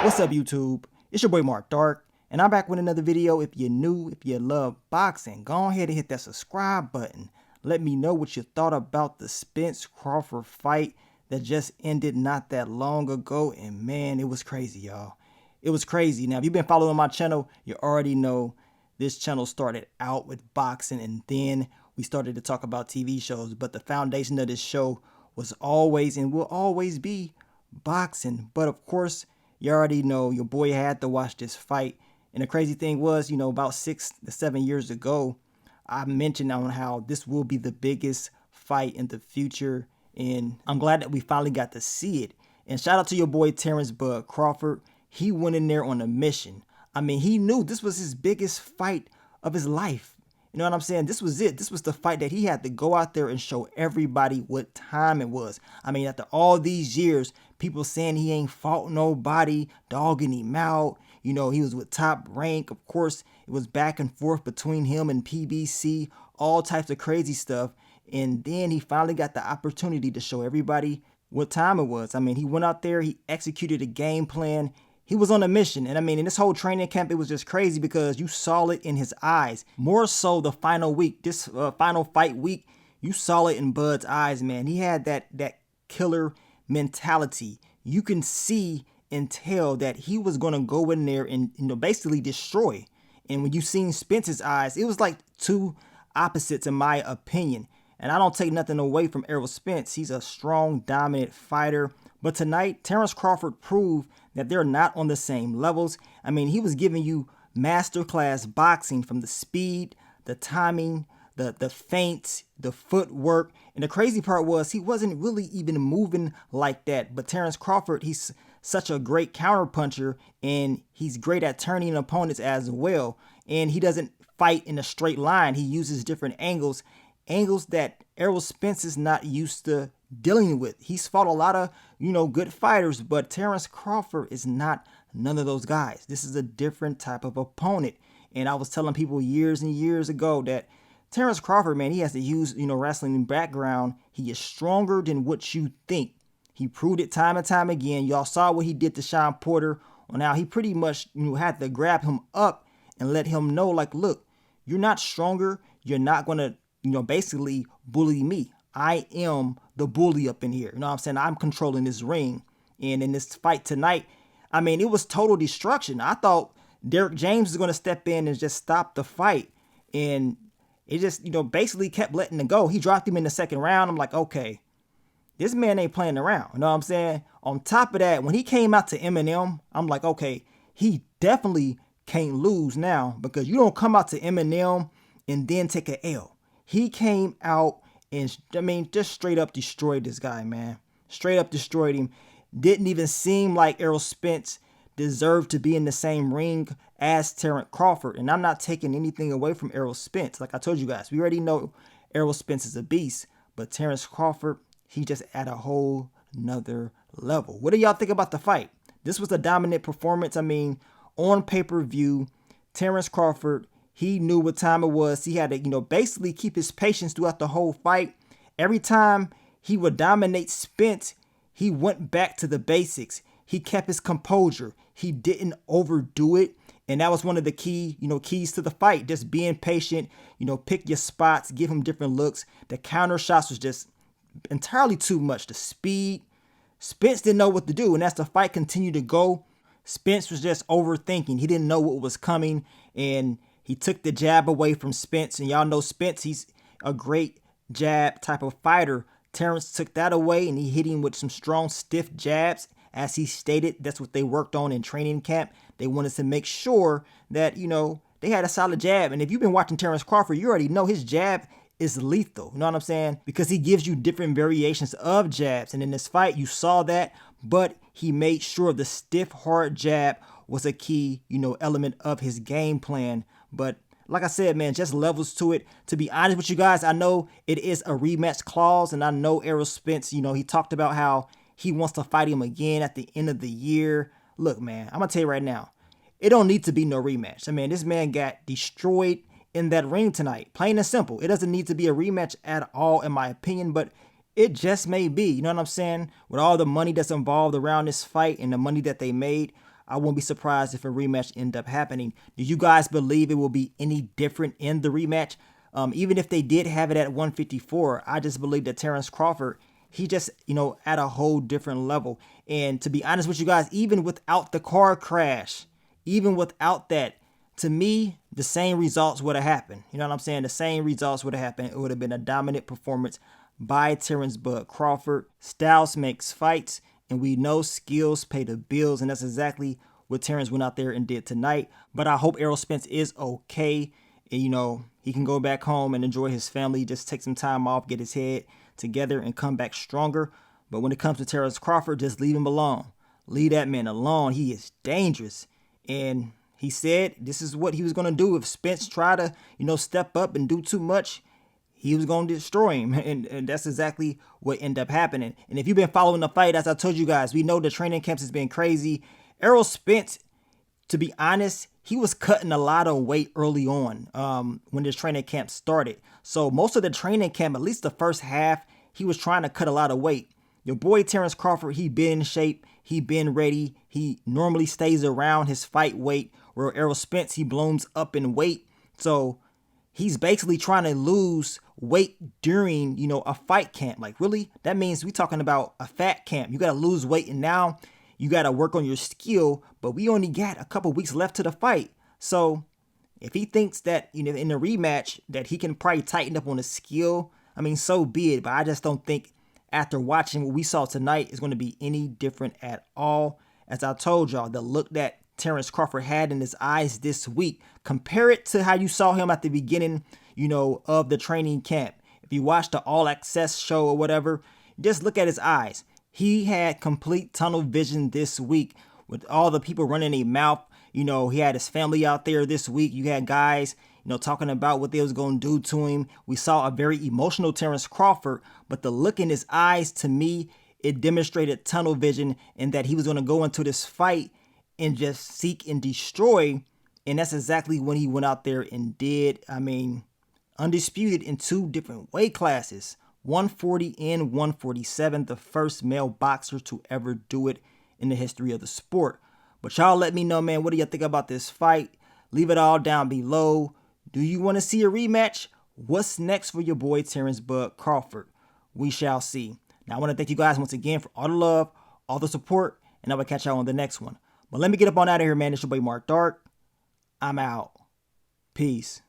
What's up, YouTube? It's your boy Mark Dark, and I'm back with another video. If you're new, if you love boxing, go ahead and hit that subscribe button. Let me know what you thought about the Spence Crawford fight that just ended not that long ago, and man, it was crazy, y'all. It was crazy. Now, if you've been following my channel, you already know this channel started out with boxing, and then we started to talk about TV shows, but the foundation of this show was always and will always be boxing. But of course, you already know your boy had to watch this fight. And the crazy thing was, about 6 to 7 years ago, I mentioned on how this will be the biggest fight in the future. And I'm glad that we finally got to see it. And shout out to your boy Terence Crawford. He went in there on a mission. I mean, he knew this was his biggest fight of his life. You know what I'm saying? This was it. This was the fight that he had to go out there and show everybody what time it was. I mean, after all these years, people saying he ain't fought nobody, dogging him out. He was with Top Rank. Of course, it was back and forth between him and PBC, all types of crazy stuff. And then he finally got the opportunity to show everybody what time it was. I mean, he went out there, he executed a game plan. He was on a mission. And I mean, in this whole training camp, it was just crazy because you saw it in his eyes. More so the final week, this final fight week, you saw it in Bud's eyes, man. He had that killer mentality. You can see and tell that he was going to go in there and basically destroy. And when you seen Spence's eyes, it was like two opposites in my opinion. And I don't take nothing away from Errol Spence. He's a strong, dominant fighter. But tonight, Terence Crawford proved that they're not on the same levels. I mean, he was giving you masterclass boxing from the speed, the timing, the feints, the footwork. And the crazy part was he wasn't really even moving like that. But Terence Crawford, he's such a great counterpuncher, and he's great at turning opponents as well. And he doesn't fight in a straight line. He uses different angles that Errol Spence is not used to dealing with. He's fought a lot of, good fighters, but Terence Crawford is not none of those guys. This is a different type of opponent. And I was telling people years and years ago that Terence Crawford, man, he has to use, wrestling background. He is stronger than what you think. He proved it time and time again. Y'all saw what he did to Sean Porter on how he pretty much had to grab him up and let him know, like, look, you're not stronger. You're not going to, basically bully me. I am the bully up in here. You know what I'm saying? I'm controlling this ring. And in this fight tonight, I mean, it was total destruction. I thought Derrick James was going to step in and just stop the fight. And it just, basically kept letting it go. He dropped him in the second round. I'm like, okay, this man ain't playing around. You know what I'm saying? On top of that, when he came out to Eminem, I'm like, okay, he definitely can't lose now, because you don't come out to Eminem and then take an L. He came out and, just straight up destroyed this guy, man. Straight up destroyed him. Didn't even seem like Errol Spence deserved to be in the same ring as Terence Crawford. And I'm not taking anything away from Errol Spence. Like I told you guys, we already know Errol Spence is a beast. But Terence Crawford, he just at a whole nother level. What do y'all think about the fight? This was a dominant performance. I mean, on pay-per-view, Terence Crawford, he knew what time it was. He had to, basically keep his patience throughout the whole fight. Every time he would dominate Spence, he went back to the basics. He kept his composure. He didn't overdo it. And that was one of the keys to the fight. Just being patient, pick your spots, give him different looks. The counter shots was just entirely too much. The speed, Spence didn't know what to do. And as the fight continued to go, Spence was just overthinking. He didn't know what was coming. And he took the jab away from Spence. And y'all know Spence, he's a great jab type of fighter. Terence took that away and he hit him with some strong, stiff jabs. As he stated, that's what they worked on in training camp. They wanted to make sure that, they had a solid jab. And if you've been watching Terence Crawford, you already know his jab is lethal. You know what I'm saying? Because he gives you different variations of jabs. And in this fight, you saw that. But he made sure the stiff, hard jab was a key, element of his game plan. But like I said, man, just levels to it. To be honest with you guys, I know it is a rematch clause. And I know Errol Spence, he talked about how he wants to fight him again at the end of the year. Look, man, I'm going to tell you right now, it don't need to be no rematch. I mean, this man got destroyed in that ring tonight. Plain and simple. It doesn't need to be a rematch at all, in my opinion, but it just may be. You know what I'm saying? With all the money that's involved around this fight and the money that they made, I won't be surprised if a rematch end up happening. Do you guys believe it will be any different in the rematch? Even if they did have it at 154, I just believe that Terence Crawford, he just, at a whole different level. And to be honest with you guys, even without the car crash, even without that, to me, the same results would have happened. You know what I'm saying? The same results would have happened. It would have been a dominant performance by Terence Bud Crawford. Styles makes fights, and we know skills pay the bills, and that's exactly what Terence went out there and did tonight. But I hope Errol Spence is okay. And, he can go back home and enjoy his family, just take some time off, get his head together, and come back stronger. But when it comes to Terence Crawford, just leave him alone. Leave that man alone. He is dangerous. And he said this is what he was going to do if Spence tried to, step up and do too much. He was going to destroy him. And that's exactly what ended up happening. And if you've been following the fight, as I told you guys, we know the training camps has been crazy. Errol Spence, to be honest, he was cutting a lot of weight early on when this training camp started. So most of the training camp, at least the first half, he was trying to cut a lot of weight. Your boy Terence Crawford, he been in shape. He been ready. He normally stays around his fight weight, where Errol Spence, he blooms up in weight. So he's basically trying to lose weight during, a fight camp. Like, really? That means we talking about a fat camp. You got to lose weight, and now you got to work on your skill, but we only got a couple weeks left to the fight. So if he thinks that, in the rematch that he can probably tighten up on his skill, I mean, so be it. But I just don't think after watching what we saw tonight is going to be any different at all. As I told y'all, the look that Terence Crawford had in his eyes this week, compare it to how you saw him at the beginning, of the training camp. If you watch the All Access show or whatever, just look at his eyes. He had complete tunnel vision this week with all the people running their mouth. He had his family out there this week. You had guys, talking about what they was going to do to him. We saw a very emotional Terence Crawford, but the look in his eyes, to me, it demonstrated tunnel vision and that he was going to go into this fight and just seek and destroy. And that's exactly what he went out there and did. I mean, undisputed in two different weight classes. 140 and 147, the first male boxer to ever do it in the history of the sport. But y'all let me know, man, what do you think about this fight? Leave it all down below. Do you want to see a rematch? What's next for your boy Terence Bud Crawford? We shall see. Now, I want to thank you guys once again for all the love, all the support, and I will catch y'all on the next one. But let me get up on out of here, man. It's your boy Mark Dark. I'm out. Peace.